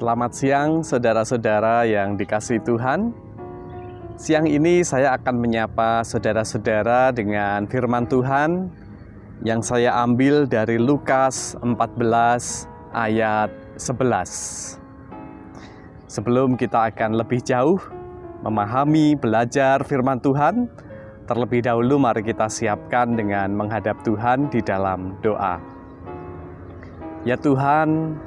Selamat siang saudara-saudara yang dikasihi Tuhan. Siang ini saya akan menyapa saudara-saudara dengan firman Tuhan yang saya ambil dari Lukas 14 ayat 11. Sebelum kita akan lebih jauh memahami, belajar firman Tuhan, terlebih dahulu mari kita siapkan dengan menghadap Tuhan di dalam doa. Ya Tuhan,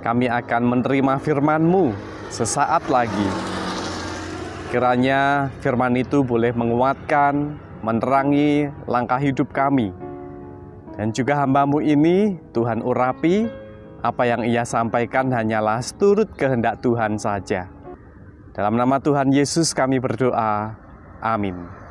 kami akan menerima firman-Mu sesaat lagi. Kiranya firman itu boleh menguatkan, menerangi langkah hidup kami. Dan juga hamba-Mu ini, Tuhan urapi, apa yang Ia sampaikan hanyalah seturut kehendak Tuhan saja. Dalam nama Tuhan Yesus kami berdoa. Amin.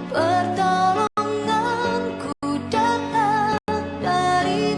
Pertolonganku datang dari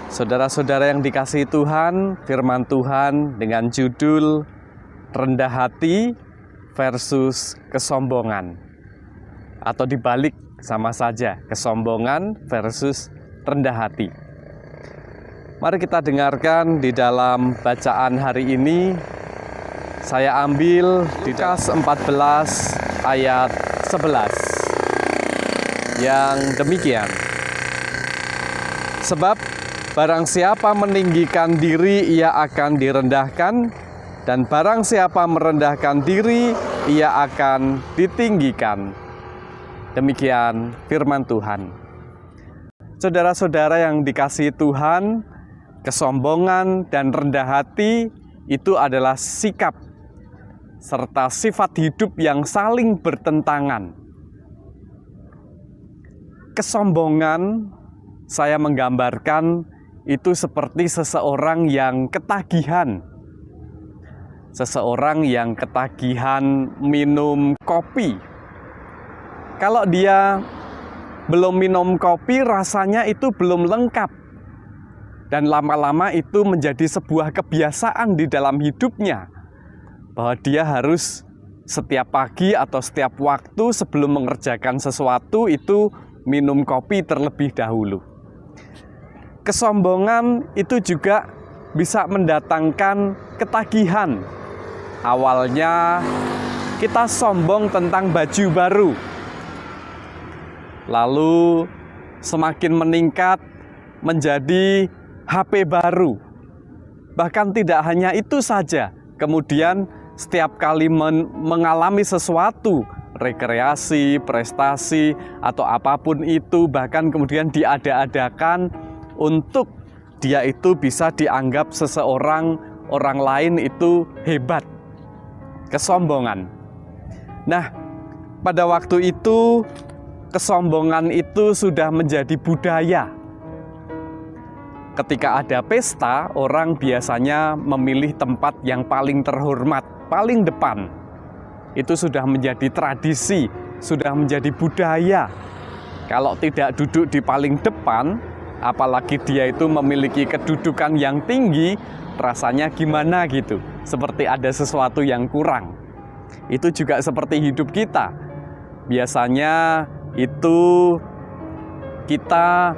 Saudara-saudara yang dikasihi Tuhan, firman Tuhan dengan judul rendah hati versus kesombongan. Atau dibalik sama saja, kesombongan versus rendah hati. Mari kita dengarkan di dalam bacaan hari ini. Saya ambil di Lukas 14 ayat 11 yang demikian. Sebab barang siapa meninggikan diri, ia akan direndahkan, dan barang siapa merendahkan diri, ia akan ditinggikan. Demikian firman Tuhan. Saudara-saudara yang dikasihi Tuhan, kesombongan dan rendah hati itu adalah sikap serta sifat hidup yang saling bertentangan. Kesombongan, saya menggambarkan, itu seperti seseorang yang ketagihan. Seseorang yang ketagihan minum kopi. Kalau dia belum minum kopi, rasanya itu belum lengkap. Dan lama-lama itu menjadi sebuah kebiasaan di dalam hidupnya. Bahwa dia harus setiap pagi atau setiap waktu sebelum mengerjakan sesuatu itu minum kopi terlebih dahulu. Kesombongan itu juga bisa mendatangkan ketagihan. Awalnya kita sombong tentang baju baru. Lalu semakin meningkat menjadi HP baru. Bahkan tidak hanya itu saja. Kemudian setiap kali mengalami sesuatu, rekreasi, prestasi, atau apapun itu, bahkan kemudian diada-adakan untuk dia itu bisa dianggap orang lain itu hebat. Kesombongan. Nah, pada waktu itu, kesombongan itu sudah menjadi budaya. Ketika ada pesta, orang biasanya memilih tempat yang paling terhormat, paling depan. Itu sudah menjadi tradisi, sudah menjadi budaya. Kalau tidak duduk di paling depan, apalagi dia itu memiliki kedudukan yang tinggi, rasanya gimana gitu, seperti ada sesuatu yang kurang. Itu juga seperti hidup kita. Biasanya itu kita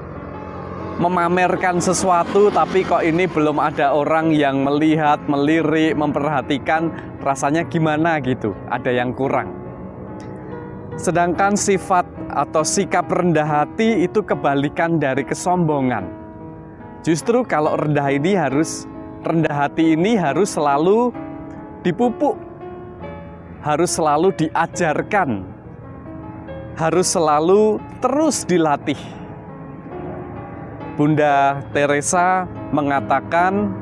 memamerkan sesuatu, tapi kok ini belum ada orang yang melihat, melirik, memperhatikan, rasanya gimana gitu, ada yang kurang. Sedangkan sifat atau sikap rendah hati itu kebalikan dari kesombongan. Justru kalau rendah hati ini harus selalu dipupuk, harus selalu diajarkan, harus selalu terus dilatih. Bunda Teresa mengatakan,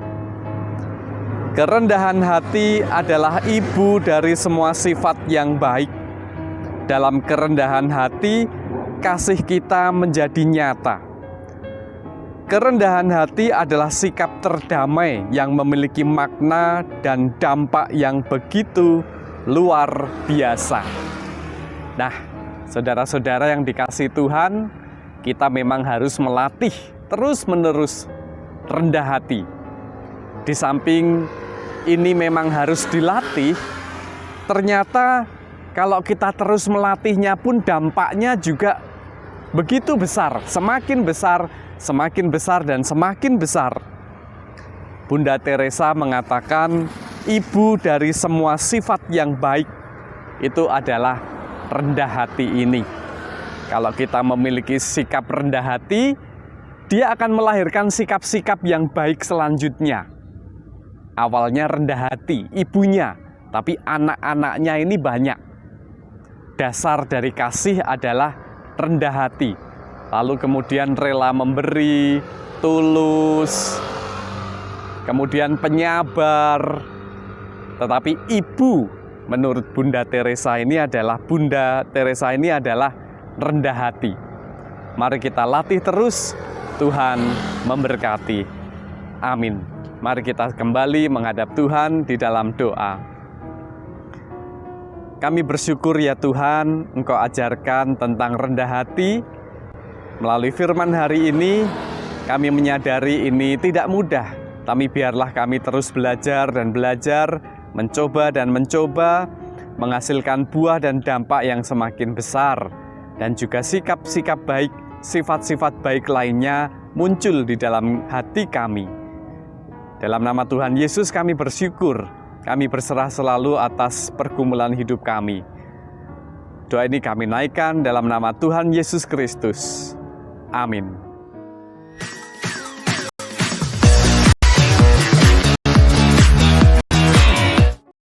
kerendahan hati adalah ibu dari semua sifat yang baik. Dalam kerendahan hati, kasih kita menjadi nyata. Kerendahan hati adalah sikap terdamai yang memiliki makna dan dampak yang begitu luar biasa. Nah, saudara-saudara yang dikasihi Tuhan, kita memang harus melatih terus-menerus rendah hati. Di samping ini memang harus dilatih, ternyata kalau kita terus melatihnya pun dampaknya juga begitu besar. Semakin besar, semakin besar, dan semakin besar. Bunda Teresa mengatakan, ibu dari semua sifat yang baik itu adalah rendah hati ini. Kalau kita memiliki sikap rendah hati, dia akan melahirkan sikap-sikap yang baik selanjutnya. Awalnya rendah hati, ibunya, tapi anak-anaknya ini banyak. Dasar dari kasih adalah rendah hati. Lalu kemudian rela memberi, tulus, kemudian penyabar. Tetapi ibu, menurut Bunda Teresa ini adalah rendah hati. Mari kita latih terus. Tuhan memberkati. Amin. Mari kita kembali menghadap Tuhan di dalam doa. Kami bersyukur ya Tuhan, Engkau ajarkan tentang rendah hati. Melalui firman hari ini, Kami menyadari ini tidak mudah, tapi biarlah kami terus belajar dan belajar, mencoba dan mencoba, menghasilkan buah dan dampak yang semakin besar, dan juga sikap-sikap baik, sifat-sifat baik lainnya muncul di dalam hati kami. Dalam nama Tuhan Yesus kami bersyukur, kami berserah selalu atas pergumulan hidup kami. Doa ini kami naikkan dalam nama Tuhan Yesus Kristus. Amin.